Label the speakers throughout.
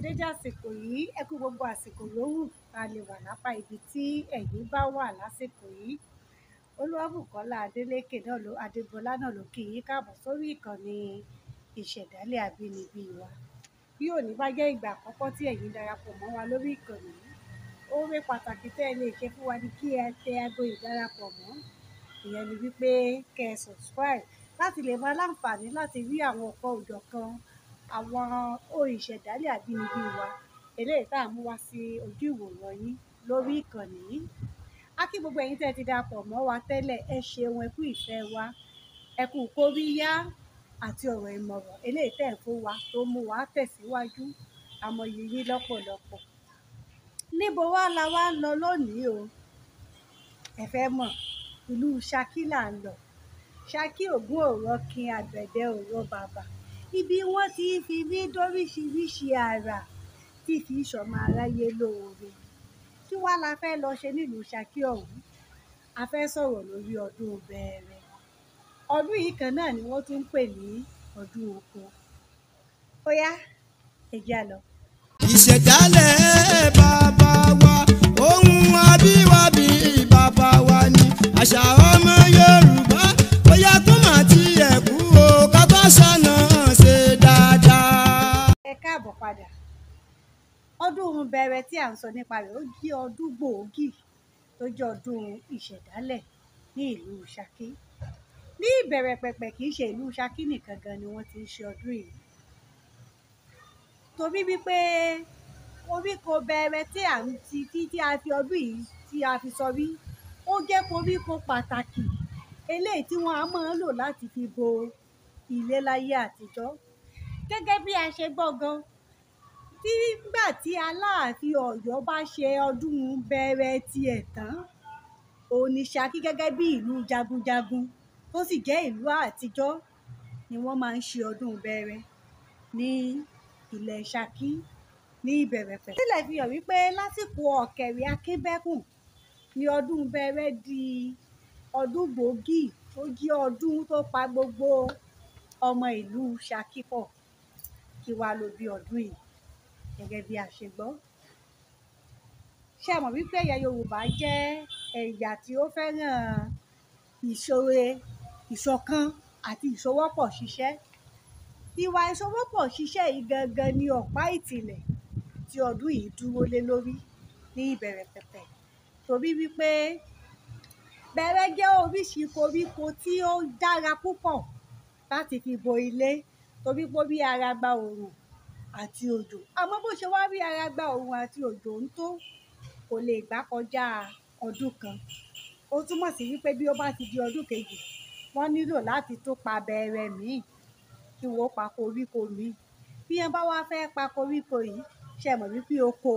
Speaker 1: dédé àsìkò yìí, ẹ kú gbogbo àsìkò yòówù tá a lè wà lápá ibi tí ẹ̀yin bá wà lásìkò yìí. Olúwabùkọ́lá Adébọlá náà ló kí yín káàbọ̀ sórí ìkànnì ìṣẹ̀dálẹ̀ àbínibí wa. Bí òní bá jẹ́ ìgbà àkọ́kọ́ tí ẹ̀yin darapọ̀ mọ́ wa lórí ìkànnì yìí, oore pàtàkì tẹ́ ẹ lè ṣe fún wa ni kí ẹ tẹ aago ìdarapọ̀ mọ́. Ìyẹn ni wípé kẹ́ ẹ subscribe láti lè máa láǹfààní láti rí àwọn ọ̀kan òjọ̀kan àwọn ohun ìṣẹ̀dálẹ̀ àbínibí wa eléyìí tá à ń mú wá sí ojú ìwòran yín lórí ìkànnì yìí. A kí gbogbo ẹ̀yin tẹ́ ẹ ti darapọ̀ mọ́ wa tẹ́lẹ̀, ẹ ṣeun, ẹ kú ìfẹ́ wa, ẹ kú kóríyá àti ọ̀rọ̀ ìmọ̀ràn eléyìí tẹ́ ẹ fún wa tó mú wa tẹ̀síwájú, àmọ̀yé yín lọ́pọ̀lọpọ̀. Níbo wá la wá ń lọ lónìí o? Ẹ fẹ́ mọ̀, ìlú Ṣakí là ń lọ. Ṣakí ògún òrọ̀ kin àgbẹ̀dẹ òrọ̀ bàbà. Ibi wọ́n ti fi mí dóríṣiríṣi àrà tí fi ṣọmọ aráyé lóore. Kí wá la fẹ́ lọ ṣe nílùú Ṣakí ọ̀hún? A fẹ́ sọ̀rọ̀ lórí ọdún Bẹẹrẹ. Ọdún yìí kan náà ni wọ́n tún ń pè ní ọdún oko. Ó yá, ẹ jẹ́ á lọ.
Speaker 2: Ìṣẹ̀dálẹ̀ bàbá wa, ohun àbíwábí bàbá wa ni àṣà ọmọ Yorùbá. Bóyá tó máa ti ẹ̀kú o, ká bá ṣàna ṣe dáadáa.
Speaker 1: Ẹ káàbọ̀ padà. Ọdún Bẹẹrẹ tí à ń sọ nípa rẹ̀ ó jẹ́ ọdún gbòógì tó jẹ́ ọdún ìṣẹ̀dálẹ̀ ní ìlú Ṣakí. Ní ìbẹ̀rẹ̀ pẹ̀pẹ̀ kì í ṣe ìlú Ṣakí nìkan gan ni wọ́n ti ń ṣe ọdún yìí. Torí wípé koríko Bẹẹrẹ tí a fi ọdún yìí tí a fi sọrí, ó jẹ́ koríko pàtàkì eléyìí tí wọ́n á máa ń lò láti fi bo ilé láyé àtijọ́. Gẹ́gẹ́ bí a ṣe gbọ́ gan, nígbà tí Aláàfin Ọ̀yọ́ bá ṣe ọdún Bẹẹrẹ tiẹ̀ tán, òun ni Ṣakí gẹ́gẹ́ bí ìlú jagunjagun tó sì jẹ́ ìlú àtijọ́ ni wọ́n máa ń ṣe ọdún Bẹẹrẹ ní ilẹ̀ Ṣakí ní ìbẹ̀rẹ̀ pẹ̀pẹ̀. Sílẹ̀ fi hàn wípé lásìkò ọ̀kẹ̀rẹ̀ Akínbẹ́kùn ni ọdún Bẹẹrẹ di ọdún gbòógì tó jẹ́ ọdún tó pa gbogbo ọmọ ìlú Ṣakí pọ̀. Kí wá ló bí ọdún yìí gẹ́gẹ́ bí a ṣe gbọ́? Ṣé ẹ mọ̀ wípé ẹ̀yà Yorùbá jẹ́ ẹ̀yà tí ó fẹ́ràn ìṣọ̀kan àti ìṣọwọ́pọ̀ ṣiṣẹ́. Ìwà ìṣọwọ́pọ̀ ṣiṣẹ́ yìí gangan ni ọ̀pá ìtìlẹ̀ tí ọdún yìí dúró lé lórí ní ìbẹ̀rẹ̀ pẹ̀pẹ̀. Torí wípé Bẹẹrẹ jẹ́ oríṣi koríko tí ó dára púpọ̀ láti fi bo ilé torí pé ó rí ara gba oòrùn àti òjò. Àmọ́ bó ṣe wá rí ara gba oòrùn àti òjò ń tó, kò lè gbà kọjá ọdún kan. Ó túmọ̀ sí wípé bí ó bá ti di ọdún kejì, wọ́n nílò láti tún pa Bẹẹrẹ míì kí wọ́n pa koríko míì. Bí wọ́n bá wá fẹ́ pa koríko yìí, ṣé ẹ mọ̀ wípé oko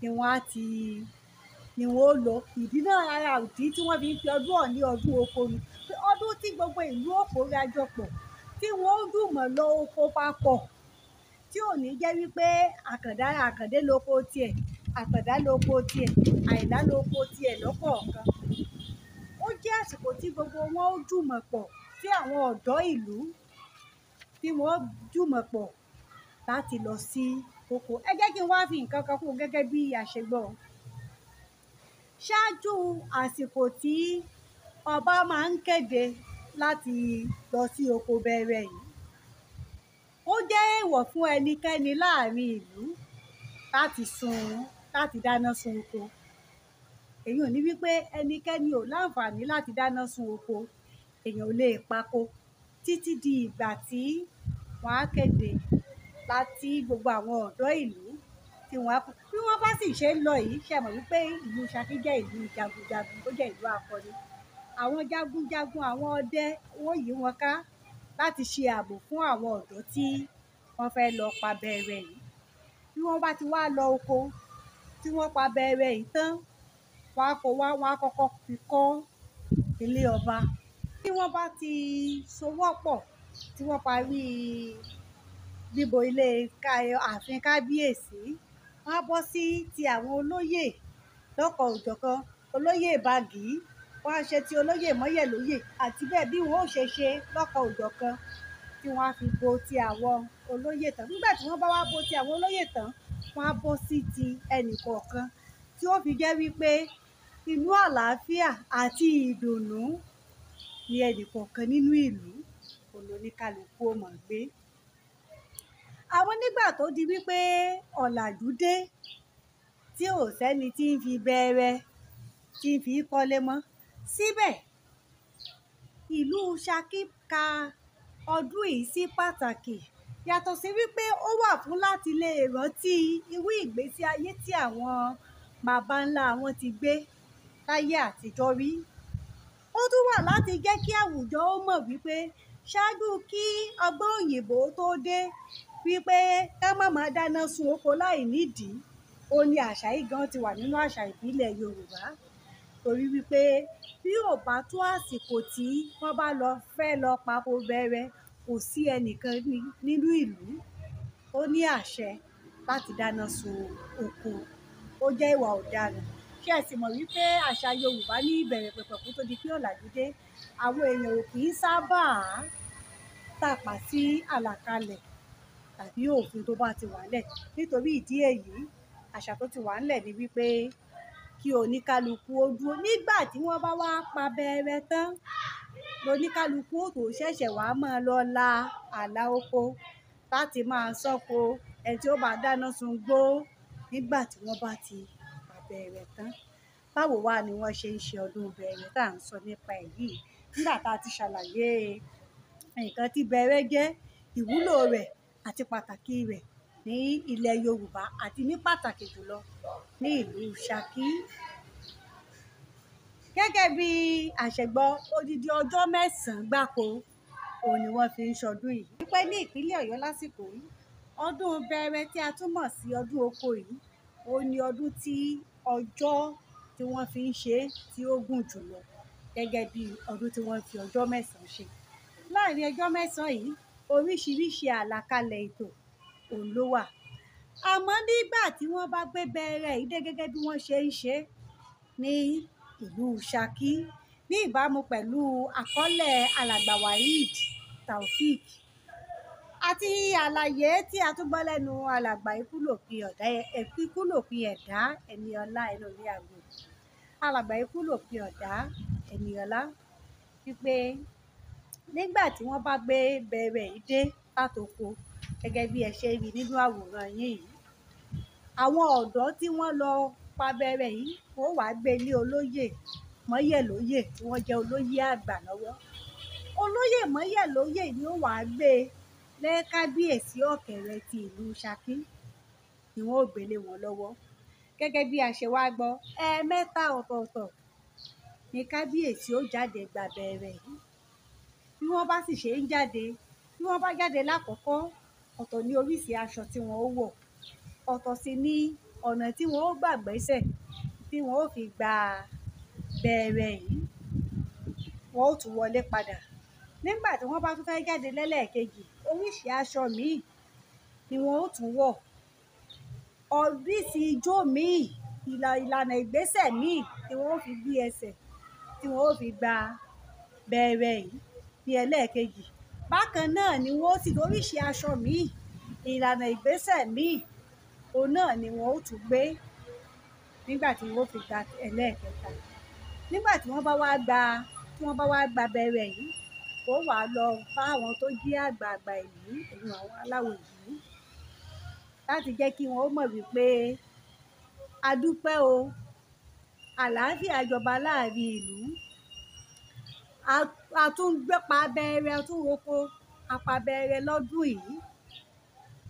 Speaker 1: ni wọ́n ó lọ. Ìdí náà ara ìdí tí wọ́n fi ń fi ọdún ọ̀hún ní ọdún oko ni. Ọdún tí gbogbo ìlú ó kóra jọ pọ̀, tí wọ́n ó jùmọ̀ lọ oko papọ̀, tí ò ní jẹ́ wípé àkàndé lóko tiẹ̀, àkàndá lóko tiẹ̀, àìná lóko tiẹ̀ lọ́kọ̀ọ̀kan. Ó jẹ́ àsìkò tí gbogbo wọn ó jùmọ̀ pọ̀, tí àwọn ọ̀dọ́ ìlú tí wọ́n jùmọ̀ pọ̀ láti lọ sí oko. Ẹ jẹ́ kí n wá fi nǹkan kan kún gẹ́gẹ́ bí a ṣe gbọ́. Ṣáájú àsìkò tí ọba máa ń kéde láti lọ sí oko Bẹẹrẹ yìí, ó jẹ́ èèwọ̀ fún ẹnikẹ́ni láàrin ìlú láti dáná sun oko. Èyí ò ní wípé ẹnikẹ́ni ò láǹfààní láti dáná sun oko, èèyàn ò lè pako títí di ìgbà tí wọ́n á kéde láti gbogbo àwọn ọ̀dọ́ ìlú tí wọ́n á kú. Bí wọ́n bá sì ṣe ń lọ yìí, ṣé ẹ mọ̀ wípé ìlú Ṣakí jẹ́ ìlú jagunjagun, ó jẹ́ ìlú akọni. Àwọn jagunjagun, àwọn ọdẹ, wọ́n yí wọn ká láti ṣe ààbò fún àwọn ọ̀dọ́ tí wọ́n fẹ́ lọ pa Bẹẹrẹ yìí. Bí wọ́n bá ti wá lọ oko, tí wọ́n pa Bẹẹrẹ yìí tán, wọ́n á kọ́kọ́ fi kọ́ ilé ọba. Bí wọ́n bá ti sowọ́pọ̀, tí wọ́n parí bíbo ilé ààfin kábíyèsí, wọ́n á bọ́ sí ti àwọn olóyè lọ́kọ̀ òjọ̀kan, olóyè Bàgì, wọ́n á ṣe ti olóyè Mọ́yẹ̀lóyè àti bẹ́ẹ̀ bí wọ́n ó ṣe lọ́kọ̀ òjọ̀kan tí wọ́n á fi bo ti àwọn olóyè tán. Nígbà tí wọ́n bá wá bo ti àwọn olóyè tán, wọ́n á bọ́ sí ti ẹnì kọ̀ọ̀kan tí ó fi jẹ́ wípé inú àlàáfíà àti ìdùnnú ni ẹnì kọ̀ọ̀kan nínú ìlú olóníkálukú ó máa gbé. Àwọn nígbà tó di wípé ọ̀làjú dé tí ò sẹ́ni tí ń fi bẹẹrẹ tí ń fi kọ́lé mọ́, síbẹ̀ ìlú Ṣakí ka ọdún yìí sí pàtàkì, yàtọ̀ sí wípé ó wà fún láti lè rántí irú ìgbésí ayé tí àwọn bàbá ńlá wọn ti gbé láyé àtijọ́ rí. Ó tún wà láti jẹ́ kí àwùjọ ó mọ̀ wípé ṣáájú kí ọgbọ́n òyìnbó tó dé wípé ká má máa dáná sun oko láì nídìí, ó ní àṣà yìí gan ti wà nínú àṣà ìbílẹ̀ Yorùbá. Torí wípé bí ò bá tó àsìkò tí wọ́n bá fẹ́ lọ pako bẹẹrẹ, kò sí ẹnìkan nínú ìlú tó ní àṣẹ láti dáná sun oko. Ó jẹ́ ìwà ọ̀daràn. Ṣé ẹ sì mọ̀ wípé àṣà Yorùbá ní ìbẹ̀rẹ̀ pẹ̀pẹ̀ kó tó di pé ọ̀làjú dé, àwọn èèyàn ò kì í sábà tàpá sí àlàkalẹ̀ tàbí òfin tó bá ti wà ńlẹ̀. Nítorí ìdí èyí, àṣà tó ti wà ńlẹ̀ ni wípé kí oníkálukú ó dúró. Nígbà tí wọ́n bá wá pa bẹẹrẹ tán, lóníkálukú ó tó ṣẹ̀ṣẹ̀ wá máa lọ la àlà oko láti máa ṣánko ẹni tí ó bá dáná sun gbó nígbà tí wọ́n bá ti pa bẹẹrẹ tán. Báwo wá ni wọ́n ṣe ń ṣe ọdún bẹẹrẹ tá à ń sọ nípa ẹ̀ yìí? Nígbà tá a ti ṣàlàyé nǹkan tí bẹẹrẹ jẹ́, ìwúlò rẹ̀ àti pàtàkì rẹ̀ ní ilẹ̀ Yorùbá àti ní pàtàkì jùlọ ní ìlú Ṣakí. Gẹ́gẹ́ bí àṣẹgbọ́, odidi ọjọ́ 9 gbáko òun ni wọ́n fi ń ṣọdún yìí. Wípé ní ìpínlẹ̀ Ọ̀yọ́ lásìkò yìí, ọdún Bẹẹrẹ tí a tún mọ̀ sí ọdún oko yìí, òun ni ọdún tí ọjọ́ tí wọ́n fi ń ṣe tí ó gùn jùlọ, gẹ́gẹ́ bí ọdún tí wọ́n fi ọjọ́ 9 ṣe. Láàárín ọjọ́ 9 yìí, oríṣiríṣi àlàkalẹ̀ ètò òun ló wà. Àmọ́ nígbà tí wọ́n bá gbé Bẹẹrẹ yìí dé gẹ́gẹ́ bí wọ́n ṣe ń ṣe ní ìlú Ṣakí, ní ìbámu pẹ̀lú àkọọ́lẹ̀ Alàgbà Waheed Taofeek àti àlàyé tí a tún gbọ́ lẹ́nu Alàgbà Ikúlòpinẹ Ẹniọlá Alàgbà Ikúlòpinẹ Ẹniọlá, wípé nígbà tí wọ́n bá gbé Bẹẹrẹ yìí dé látoko, gẹ́gẹ́ bí ẹ ṣe rí nínú àwòrán yín yìí, àwọn ọ̀dọ́ tí wọ́n lọ pa Bẹẹrẹ yìí wọ́n wá gbé lé olóyè mọyì tí wọ́n jẹ́ olóyè àgbà lọ́wọ́. Olóyè mọyì ni ó wá gbé lé kábíyèsí ọ̀kẹ̀rẹ̀ ti ìlú Ṣakí, ni wọ́n ó gbé lé wọn lọ́wọ́. Gẹ́gẹ́ bí a ṣe wá gbọ́, ẹ̀ẹ̀mẹ́ta ọ̀tọ̀ọ̀tọ̀ ni kábíyèsí ó jáde gba Bẹẹrẹ yìí. Bí wọ́n bá sì ṣe ń jáde, bí wọ́n bá jáde lákọ̀ọ́kọ́, ọ̀tọ̀ ní oríṣi aṣọ tí wọ́n ó wọ̀, ọ̀tọ̀ sì ní ọ̀nà tí wọ́n ó gbà gbẹ́sẹ̀ tí wọ́n ó fi gba Bẹẹrẹ yìí, wọ́n ó tún wọlé padà. Nígbà tí wọ́n bá tún fẹ́ jáde lẹ́lẹ́ẹ̀kejì, oríṣi aṣọ míì ni wọ́n ó tún wọ̀, oríṣi ijó míì, ìlànà ìgbésẹ̀ míì tí wọ́n ó fi gbé ẹsẹ̀ tí wọ́n ó fi gba Bẹẹrẹ yìí ní ẹlẹ́ẹ̀kejì. Bákan náà ni wọ́n sì oríṣi aṣọ míì, ìlànà ìgbésẹ̀ míì, òun náà ni wọ́n ó tún gbé nígbà tí wọ́n ó fi gba ẹlẹ́ẹ̀kẹta. Nígbà tí wọ́n bá wá gba Bẹẹrẹ yìí, ó wá lọ bá àwọn tó jẹ́ àgbààgbà ìlú, àwọn aláwo ìlú, láti jẹ́ kí wọ́n mọ̀ wípé a dúpẹ́ o, àlàáfíà jọba láàrin ìlú, a tún gbé pa Bẹẹrẹ, a tún roko, a pa Bẹẹrẹ lọ́dún yìí,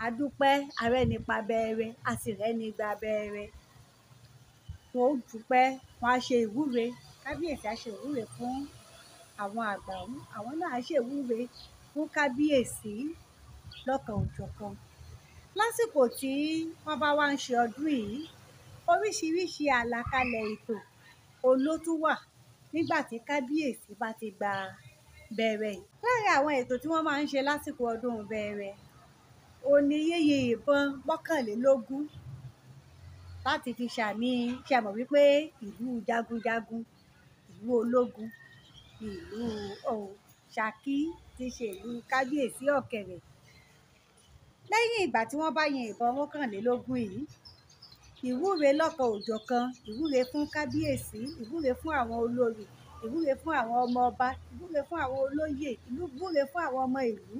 Speaker 1: a dúpẹ́, arẹ́ni pa Bẹẹrẹ, a sì rẹ́ni gba Bẹẹrẹ. Wọ́n ó dúpẹ́, wọ́n á ṣe ìwúre, kábíyèsí á ṣe ìwúre fún àwọn àgbà ọ̀hún, àwọn náà á ṣe ìwúre fún kábíyèsí lọ́kan òjọ̀kan. Lásìkò tí wọ́n bá wá ń ṣe ọdún yìí, oríṣiríṣi àlàkalẹ̀ ètò òun ló tún wà nígbà tí kábíyèsí bá ti gba Bẹẹrẹ yìí. Láàárín àwọn ètò tí wọ́n máa ń ṣe lásìkò ọdún Bẹẹrẹ, òun ni yíyin ìbọn 21 láti fi ṣàmì, ṣe mọ̀ wípé ìlú jagunjagun, ìlú ológun, ìlú Ṣakí. tí ṣe ìlú kábíyèsí ọ̀kẹ̀rẹ̀. Lẹ́yìn ìgbà tí wọ́n bá yin ìbọn mọ́kànlélógún yìí, ìwúre lọ́kan òjọ̀kan, ìwúre fún kábíyèsí, ìwúre fún àwọn olórí, ìwúre fún àwọn ọmọ ọba, ìwúre fún àwọn olóyè, ìwúre fún àwọn ọmọ ìlú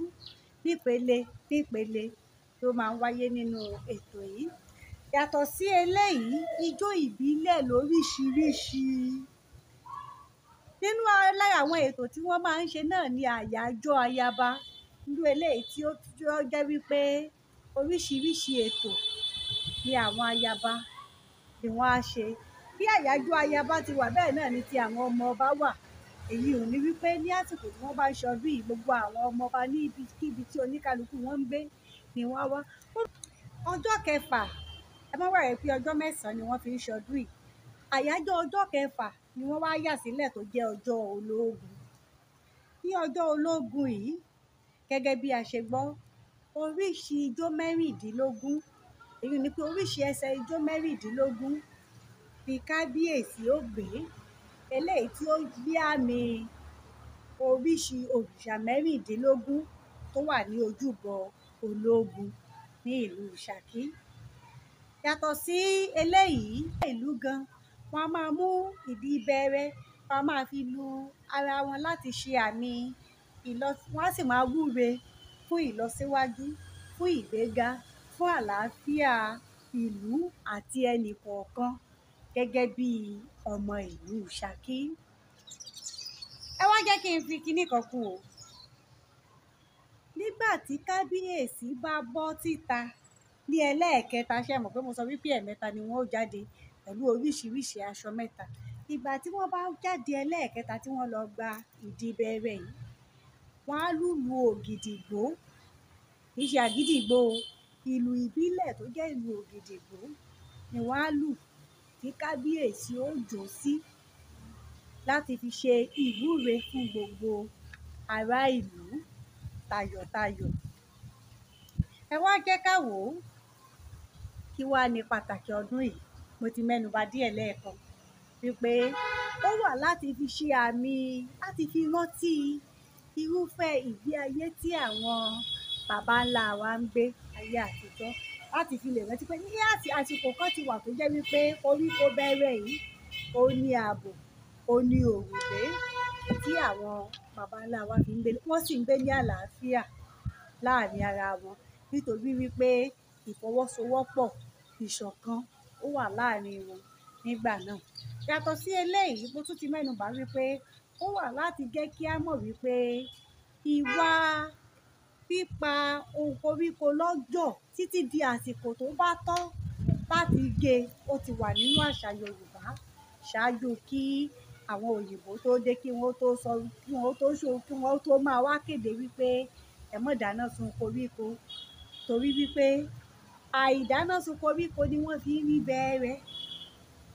Speaker 1: nípele nípele tó máa ń wáyé nínú ètò yìí. Yàtọ̀ sí eléyìí, ijó ìbílẹ̀ lóríṣiríṣi. Nínú lára àwọn ètò tí wọ́n máa ń ṣe náà ni àyájọ́ ayaba. Irú eléyìí tí ó jẹ́ wípé oríṣiríṣi ètò ni àwọn ayaba ni wọ́n á ṣe. Bí àyájọ́ ayaba ti wà, bẹ́ẹ̀ náà ni ti àwọn ọmọ ọba wà. Èyí ò ní wípé ní àsìkò tí wọ́n bá ń ṣọdún yìí, gbogbo àwọn ọmọ ọba ní ibikíbi tí oníkálukú wọn ń gbé ni wọ́n wá. Ọjọ́ kẹfà, ẹ má wàrẹ̀ pé ọjọ́ mẹ́sàn-án ni wọ́n fi ń ṣọdún yìí. Àyájọ́ ọjọ́ kẹfà ni wọ́n wá yà sílẹ̀ tó jẹ́ ọjọ́ ológun. Ní ọjọ́ ológun yìí, gẹ́gẹ́ bí a ṣe gbọ́, oríṣi ijó mẹ́rìndínlógún, èyí ni pé oríṣi ẹsẹ̀ ijó mẹ́rìndínlógún ni kábíyèsí ó gbé, eléyìí tí ó gbé àmì oríṣi òrìṣà mẹ́rìndínlógún tó wà ní ojúbọ ológun ní ìlú Ṣakí. Yàtọ̀ sí eléyìí, ìlú gan, wọ́n á máa mú ìdí bẹẹrẹ, wọ́n á máa fi lu ara wọn láti ṣe àmì wọ́n á sì máa wúre fún ìlọsíwájú, fún ìgbéga, fún àlàáfíà ìlú àti ẹnì kọ̀ọ̀kan gẹ́gẹ́ bí ọmọ ìlú Ṣakí. Ẹ wá jẹ́ kí n fi kinní kan kún o. Nígbà tí kábíyèsí bá bọ́ síta ní ẹlẹ́ẹ̀kẹta, ṣé mọ̀ pé mo sọ wípé ẹ̀mẹ́ta ni wọ́n ó jáde pẹ̀lú oríṣiríṣi aṣọ mẹ́ta. Ìgbà tí wọ́n bá jáde ẹlẹ́ẹ̀kẹta tí wọ́n lọ gba ìdí bẹẹrẹ yìí, wọ́n á lùlù ògìdìgbò. Kì í ṣe àgídìgbò o, ìlù ìbílẹ̀ tó jẹ́ ìlù ògìdìgbò ni wọ́n á lù, tí kábíyèsí ó jó sí láti fi ṣe ìwúre fún gbogbo ará ìlú tayọ̀tayọ̀. Ẹ wá jẹ́ ká wò ó, kí wá ní pàtàkì ọdún yìí. Mo ti mẹ́nuba díẹ̀ lẹ́ẹ̀kan wípé ó wà láti fi ṣe àmì, láti fi rántí irúfẹ́ ìgbé ayé tí àwọn bàbá ńlá wa ń gbé ayé àtijọ́, láti fi lè rántí pé ní àsìkò kan ti wà tó jẹ́ wípé koríko bẹẹrẹ yìí ó ní ààbò, ó ní òrùlé tí àwọn bàbá ńlá wa fi ń gbé, wọ́n sì ń gbé ní àlàáfíà láàrin ara wọn, nítorí wípé ìfọwọ́sowọ́pọ̀, ìṣọ̀kan ó wà láàrin wọn nígbà náà. Yàtọ̀ sí eléyìí, mo tún ti mẹ́nubà wípé ó wà láti jẹ́ kí á mọ̀ wípé ìwà pípa ohun koríko lọ́jọ̀ títí di àsìkò tó bá tọ́ láti gé, ó ti wà nínú àṣà Yorùbá ṣáájú kí àwọn òyìnbó tó dé, kí wọ́n tó máa wá kéde wípé ẹ má dáná sun koríko, torí wípé àìdáná sun koríko ni wọ́n fi ń rí bẹẹrẹ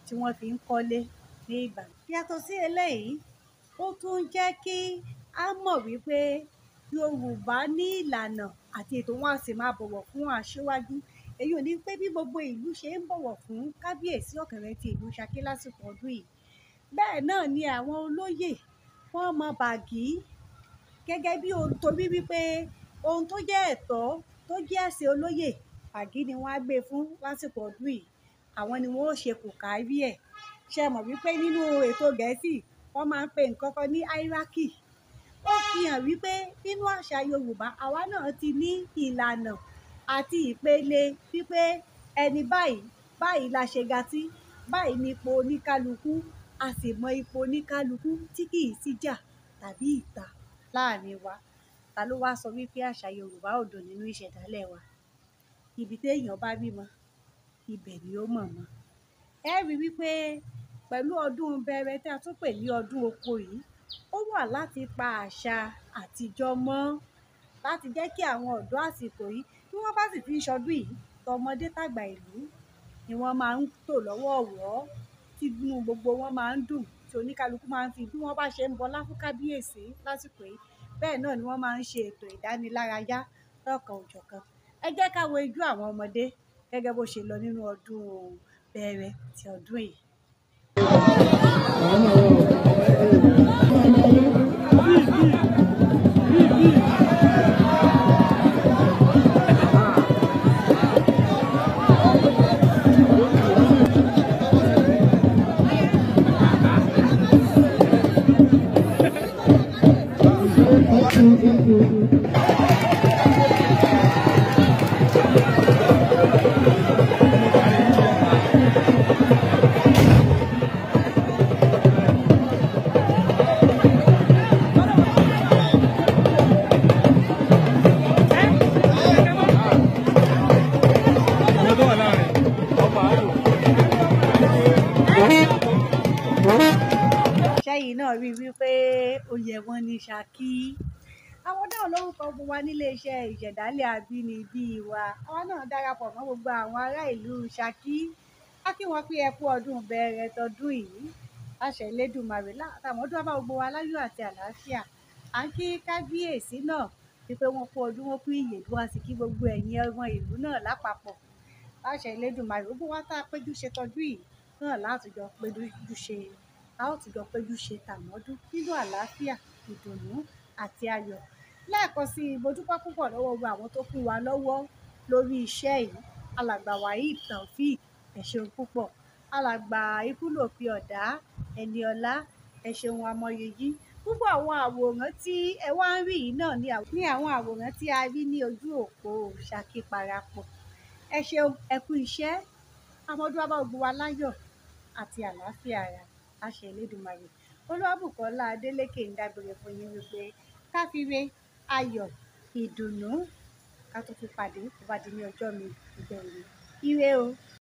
Speaker 1: tí wọ́n fi ń kọ́lé ní ìgbà. Yàtọ̀ sí eléyìí, ó tún jẹ́ kí á mọ̀ wípé Yorùbá ní ìlànà àti ètò, wọn a sì máa bọ̀wọ̀ fún aṣíwájú. Èyí ò ní pé bí gbogbo ìlú ṣe ń bọ̀wọ̀ fún kábíyèsí ọ̀kẹ̀rẹ̀ ti ìlú Ṣakí lásìkò ọdún yìí, bẹ́ẹ̀ náà ni àwọn olóyè wọ́n mọ bàgí gẹ́gẹ́ bí ohun, torí wípé ohun tó jẹ́ ẹ̀tọ́ tó jẹ́ àṣẹ olóyè, bàgí ni wọ́n á gbé fún lásìkò ọdún yìí. Àwọn ni wọ́n ó ṣe kò kárí ẹ̀. Ṣé mọ̀ wípé nínú ètò Gẹ̀ẹ́sì wọ́n máa ń pe nǹkan kan ní hierarchy. Ó fi hàn wípé nínú àṣà Yorùbá àwa náà ti ní ìlànà àti ìpele wípé ẹni báyìí la ṣe ga sí, báyìí ni ipò oníkálukú, a sì mọ ipò oníkálukú tí kì í síjà tàbí ìta láàrin wa. Ta ló wá sọ wípé àṣà Yorùbá ò dùn nínú ìṣẹ̀dálẹ̀ wa? Ibi téèyàn bá bímọ, ibẹ̀ ni ó mọ̀ mọ́. Ẹ rí wípé pẹ̀lú ọdún Bẹẹrẹ tí a tún pè ní ọdún oko yìí, ó wà láti pa àṣà àtijọ́ mọ́, láti jẹ́ kí àwọn ọ̀dọ́ àsìkò yìí, bí wọ́n bá sì fi ń ṣọdún yìí, tọmọdé tàgbà ìlú ni wọ́n máa ń tò lọ́wọ̀ọ̀wọ́, tí inú gbogbo wọn máa ń dùn, tí oníkálukú máa ń fi, bí wọ́n bá ṣe ń bọlá fún kábíyèsí lásìkò yìí, bẹ́ẹ̀ náà ni wọ́n máa ń ṣe ètò ìdánilárayá lọ́kan òjọ̀kan. Ẹ jẹ́ ká wo ijó àwọn ọmọdé gẹ́gẹ́ bó ṣe lọ nínú ọdún Bẹẹrẹ ti ọdún yìí. Ṣẹ́yìn náà rí wípé oyè wọn ní Ṣakí. Àwọn náà lórúkọ gbogbo wa nílé iṣẹ́ ìṣẹ̀dálẹ̀ àbínibí wa. Àwọn náà darapọ̀ mọ́ gbogbo àwọn ará ìlú Ṣakí. A kí wọn pé ẹ kú ọdún Bẹẹrẹ tọdún yìí. Àṣẹ Elédùmarè látàwọn ọdún bá gbogbo wa láyọ̀ àti àlàáfíà. À ń kí kábíyèsí náà wípé wọn kú ọdún wọn kú ìyèdún, a sì kí gbogbo ẹ̀yin ọmọ ìlú náà lápapọ̀. Àṣẹ Elédùmarè gbogbo wa tá a péjú ṣe tọdún yìí náà látùjọ péjú ṣe. A ó tùjọ péjú ṣe tàmọ́dún nínú àlàáfíà, ìdùnnú àti ayọ̀. Lẹ́ẹ̀kan sí i, mo dúpẹ́ púpọ̀ lọ́wọ́ gbogbo àwọn tó kún wa lọ́wọ́ lórí iṣẹ́ yìí. Alàgbà Waheed Taofeek, ẹ ṣeun púpọ̀. Alàgbà Ikúlòpinẹ, Ẹniọlá, ẹ ṣeun amọyìí. Gbogbo àwọn àwòrán tí ẹ wá ń rí yìí náà ní àwọn àwòrán tí a rí ní ojú òpó Ṣakí parapọ̀. Ẹ ṣeun, ẹ kú iṣẹ́. Àmọ́dún bá gbogbo wa láyọ̀ àti àlàáfíà ara. Àṣẹ Elédùmarè. Olúwabùkọ́lá Adélékè ń dágbére fún yín wípé káfíńre ayọ̀ ìdùnnú ká tó fi pàdé tó bá di ní ọjọ́ mi ìgbẹ̀yìn. Ire o.